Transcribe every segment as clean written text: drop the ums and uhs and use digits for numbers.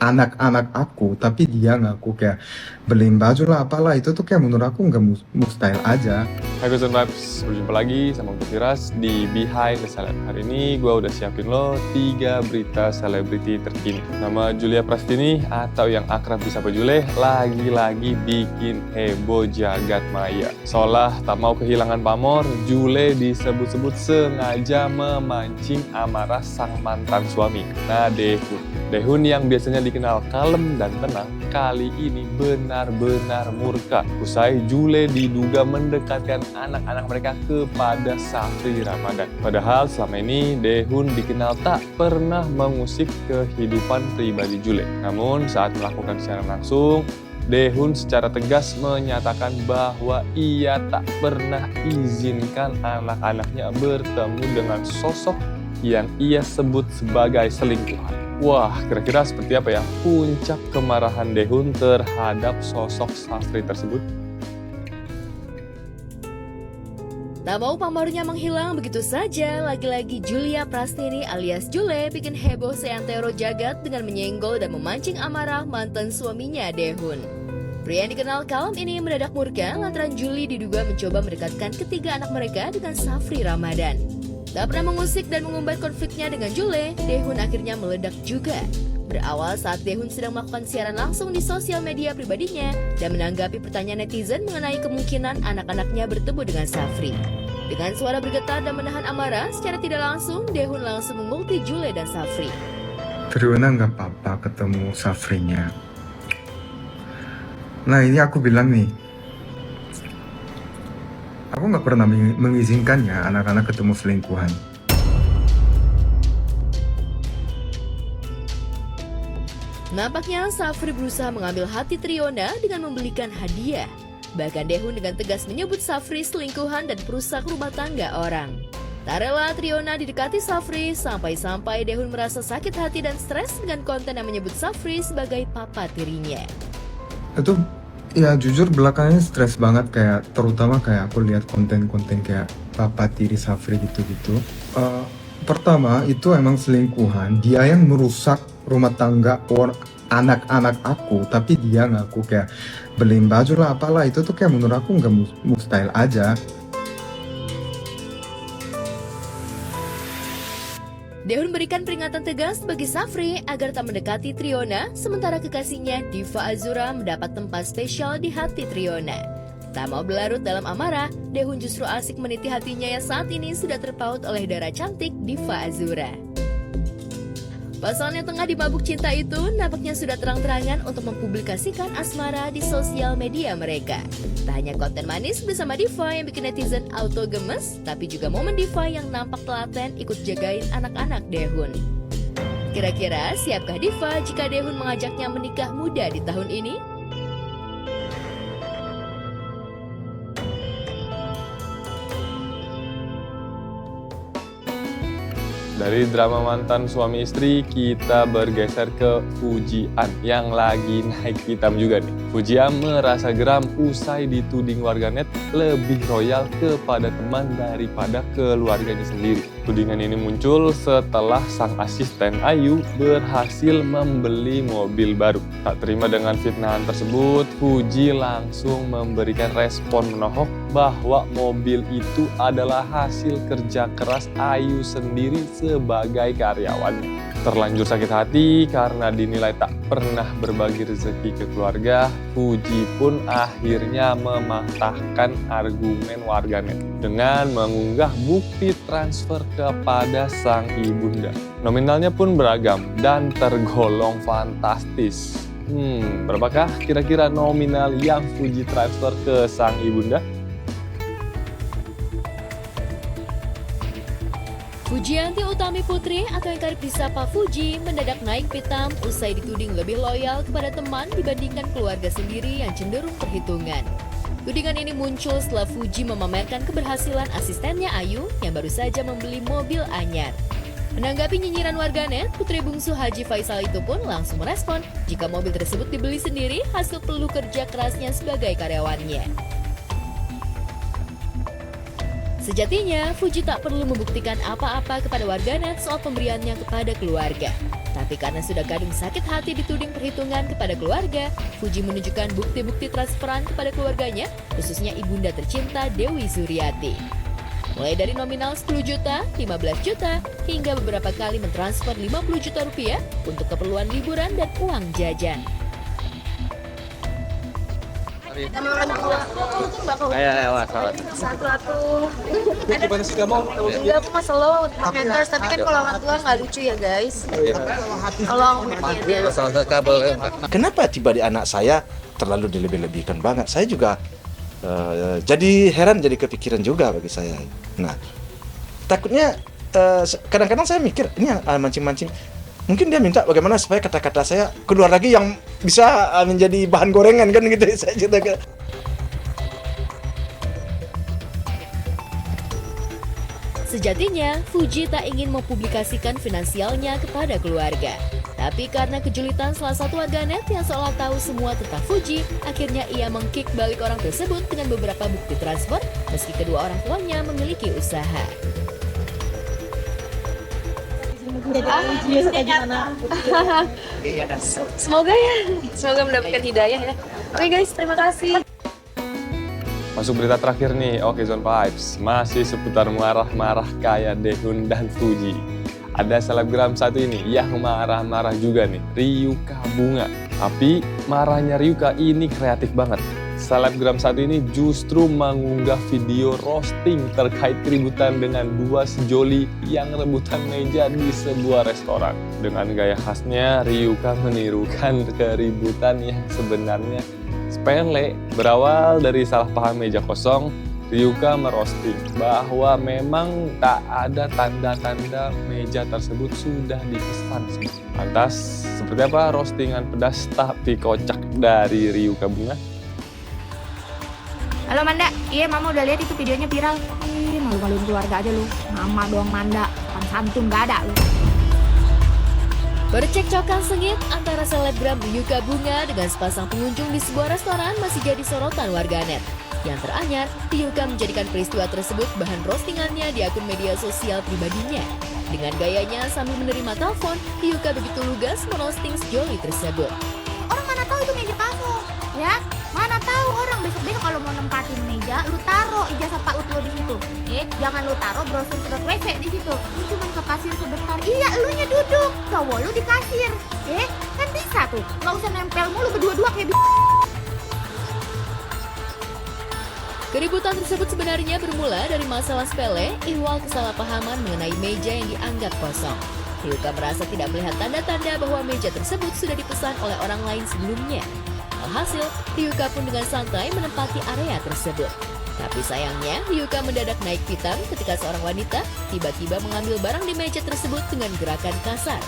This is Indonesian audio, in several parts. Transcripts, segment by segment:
anak-anak aku, tapi dia ngaku kayak beliin baju lah apalah, itu tuh kayak menurut aku nggak mustahil aja. Hai Guys and Vibes, berjumpa lagi sama gue Firas di Behind the Celeb. Hari ini gue udah siapin lo 3 berita selebriti terkini. Nama Julia Prastini atau yang akrab disapa Jule lagi-lagi bikin heboh jagat maya. Seolah tak mau kehilangan pamor, Jule disebut-sebut sengaja memancing amarah sang mantan suami, Dehun. Dehun yang biasanya dikenal kalem dan tenang, kali ini benar-benar murka. Usai Jule diduga mendekatkan anak-anak mereka kepada Safri Ramadan. Padahal selama ini Dehun dikenal tak pernah mengusik kehidupan pribadi Jule. Namun saat melakukan siaran langsung, Dehun secara tegas menyatakan bahwa ia tak pernah izinkan anak-anaknya bertemu dengan sosok yang ia sebut sebagai selingkuhan. Wah, kira-kira seperti apa ya puncak kemarahan Dehun terhadap sosok Safri tersebut? Tak mau pamornya menghilang begitu saja, lagi-lagi Julia Prastini alias Jule bikin heboh seantero jagat dengan menyenggol dan memancing amarah mantan suaminya Dehun. Pria yang dikenal kalem ini mendadak murka lantaran Julie diduga mencoba mendekatkan ketiga anak mereka dengan Safri Ramadan. Tak pernah mengusik dan mengumbar konfliknya dengan Jule, Dehun akhirnya meledak juga. Berawal saat Dehun sedang melakukan siaran langsung di sosial media pribadinya dan menanggapi pertanyaan netizen mengenai kemungkinan anak-anaknya bertemu dengan Safri. Dengan suara bergetar dan menahan amarah, secara tidak langsung Dehun langsung memulti Jule dan Safri. Triona nggak apa-apa ketemu Safrinya. Nah ini aku bilang nih, aku nggak pernah mengizinkannya anak-anak ketemu selingkuhan. Nampaknya Safri berusaha mengambil hati Triona dengan membelikan hadiah. Bahkan Dehun dengan tegas menyebut Safri selingkuhan dan perusak rumah tangga orang. Tak rela Triona didekati Safri, sampai-sampai Dehun merasa sakit hati dan stres dengan konten yang menyebut Safri sebagai papa tirinya. Itu ya jujur belakangan stres banget, kayak terutama kayak aku lihat konten-konten kayak papa tiri Safri gitu-gitu. Pertama itu emang selingkuhan, dia yang merusak rumah tangga anak-anak aku, tapi dia ngaku kayak beliin baju lah apalah, itu tuh kayak menurut aku nggak mustahil aja. Dehun berikan peringatan tegas bagi Safri agar tak mendekati Triona, sementara kekasihnya Diva Azura mendapat tempat spesial di hati Triona. Tak mau berlarut dalam amarah, Dehun justru asik meniti hatinya yang saat ini sudah terpaut oleh darah cantik Diva Azura. Pasangan yang tengah dimabuk cinta itu nampaknya sudah terang-terangan untuk mempublikasikan asmara di sosial media mereka. Tak hanya konten manis bersama Diva yang bikin netizen auto gemes, tapi juga momen Diva yang nampak telaten ikut jagain anak-anak Dehun. Kira-kira siapkah Diva jika Dehun mengajaknya menikah muda di tahun ini? Dari drama mantan suami istri, kita bergeser ke Fujian yang lagi naik hitam juga nih. Fujian merasa geram usai dituding warganet lebih royal kepada teman daripada keluarganya sendiri. Tudingan ini muncul setelah sang asisten Ayu berhasil membeli mobil baru. Tak terima dengan fitnahan tersebut, Fuji langsung memberikan respon menohok bahwa mobil itu adalah hasil kerja keras Ayu sendiri sebagai karyawan. Terlanjur sakit hati karena dinilai tak pernah berbagi rezeki ke keluarga, Fuji pun akhirnya mematahkan argumen warganet dengan mengunggah bukti transfer kepada sang ibunda. Nominalnya pun beragam dan tergolong fantastis. Berapakah kira-kira nominal yang Fuji transfer ke sang ibunda? Fujianti Utami Putri atau yang kerap disapa Fuji mendadak naik pitam usai dituding lebih loyal kepada teman dibandingkan keluarga sendiri yang cenderung perhitungan. Tudingan ini muncul setelah Fuji memamerkan keberhasilan asistennya Ayu yang baru saja membeli mobil anyar. Menanggapi nyinyiran warganet, putri bungsu Haji Faisal itu pun langsung merespon jika mobil tersebut dibeli sendiri hasil peluh kerja kerasnya sebagai karyawannya. Sejatinya, Fuji tak perlu membuktikan apa-apa kepada warganet soal pemberiannya kepada keluarga. Tapi karena sudah kadung sakit hati dituding perhitungan kepada keluarga, Fuji menunjukkan bukti-bukti transferan kepada keluarganya, khususnya ibunda tercinta Dewi Zuriati. Mulai dari nominal 10 juta, 15 juta, hingga beberapa kali mentransfer 50 juta rupiah untuk keperluan liburan dan uang jajan. Satu atuh. Enggak, aku mah slow haters, tapi kan kalau orang tua nggak lucu ya guys. Tolong ya. Kenapa tiba di anak saya terlalu dilebih-lebihkan banget? Saya juga jadi heran, jadi kepikiran juga bagi saya. Nah, takutnya kadang-kadang saya mikir ini mancing-mancing. Mungkin dia minta bagaimana supaya kata-kata saya keluar lagi yang bisa menjadi bahan gorengan kan gitu. Saya cerita ke. Sejatinya, Fuji tak ingin mempublikasikan finansialnya kepada keluarga. Tapi karena kejulitan salah satu warganet yang seolah tahu semua tentang Fuji, akhirnya ia mengkick balik orang tersebut dengan beberapa bukti transfer, meski kedua orang tuanya memiliki usaha. Semoga mendapatkan hidayah ya. Oke guys, terima kasih. Masuk berita terakhir nih, Oke Zone Vibes. Masih seputar marah-marah kayak Daehoon dan Fuji. Ada selebgram satu ini yang marah-marah juga nih, Ryuka Bunga. Tapi marahnya Ryuka ini kreatif banget. Selebgram satu ini justru mengunggah video roasting terkait keributan dengan dua sejoli yang rebutan meja di sebuah restoran. Dengan gaya khasnya, Ryuka menirukan keributan yang sebenarnya sepele. Berawal dari salah paham meja kosong, Ryuka merosting bahwa memang tak ada tanda-tanda meja tersebut sudah dipesan. Lantas, seperti apa roastingan pedas tapi kocak dari Ryuka Bunga? Halo Manda, iya Mama udah lihat itu videonya viral. Ih, malu-maluin keluarga aja lu. Mama doang Manda, pan santun gak ada lu. Percekcokan sengit antara selebgram Ryuka Bunga dengan sepasang pengunjung di sebuah restoran masih jadi sorotan warganet. Yang teranyar, Ryuka menjadikan peristiwa tersebut bahan roastingannya di akun media sosial pribadinya. Dengan gayanya sambil menerima telepon, Ryuka begitu lugas merosting sejoli tersebut. Orang mana tahu itu meja kamu, ya? Mana tahu orang besok-besok kalau mau nempatin meja, lu taruh ijazah PAUD lu di situ. Jangan lu taruh brosur sedot WC di situ. Lu cuma ke kasir sebentar. Iya, elunya duduk. Cowok lu di kasir. Kan bisa tuh. Nggak usah nempel mulu berdua-dua kayak Keributan tersebut sebenarnya bermula dari masalah sepele, ihwal kesalahpahaman mengenai meja yang dianggap kosong. Ryuka merasa tidak melihat tanda-tanda bahwa meja tersebut sudah dipesan oleh orang lain sebelumnya. Alhasil, Ryuka pun dengan santai menempati area tersebut. Tapi sayangnya, Ryuka mendadak naik pitam ketika seorang wanita tiba-tiba mengambil barang di meja tersebut dengan gerakan kasar.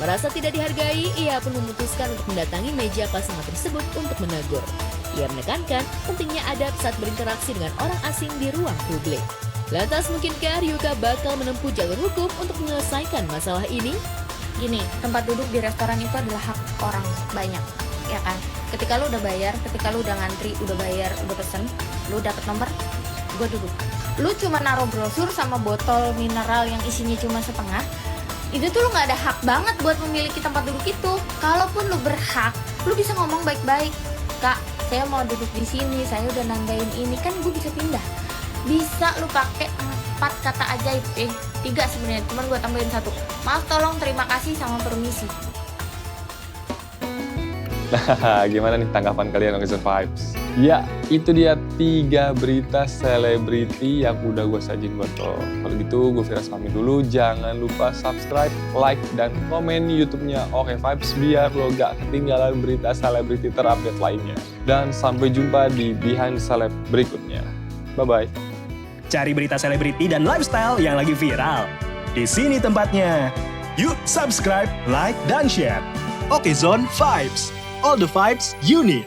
Merasa tidak dihargai, ia pun memutuskan untuk mendatangi meja pasangan tersebut untuk menegur. Ia menekankan pentingnya adab saat berinteraksi dengan orang asing di ruang publik. Lantas mungkinkah Ryuka bakal menempuh jalur hukum untuk menyelesaikan masalah ini? Gini, tempat duduk di restoran itu adalah hak orang banyak, ya kan? Ketika lu udah bayar, ketika lu udah ngantri, udah bayar, udah pesen, lu dapet nomor, gua duduk. Lu cuma naruh brosur sama botol mineral yang isinya cuma setengah, itu tuh lu nggak ada hak banget buat memiliki tempat duduk itu. Kalaupun lu berhak, lu bisa ngomong baik-baik. Kak, saya mau duduk di sini, saya udah nandain ini, kan gue bisa pindah. Bisa lu pakai 4 kata ajaib, 3 sebenarnya, cuman gue tambahin 1. Maaf, tolong, terima kasih, sama permisi. Nah, gimana nih tanggapan kalian Oke Zone Vibes? Ya, itu dia 3 berita selebriti yang udah gue sajin buat lo. Kalau gitu, gue Firas pamit dulu. Jangan lupa subscribe, like, dan komen YouTube-nya Oke Vibes biar lo gak ketinggalan berita selebriti terupdate lainnya. Dan sampai jumpa di Behind Celeb berikutnya. Bye-bye. Cari berita selebriti dan lifestyle yang lagi viral. Di sini tempatnya. Yuk subscribe, like, dan share. Oke Zone Vibes. All the vibes you need.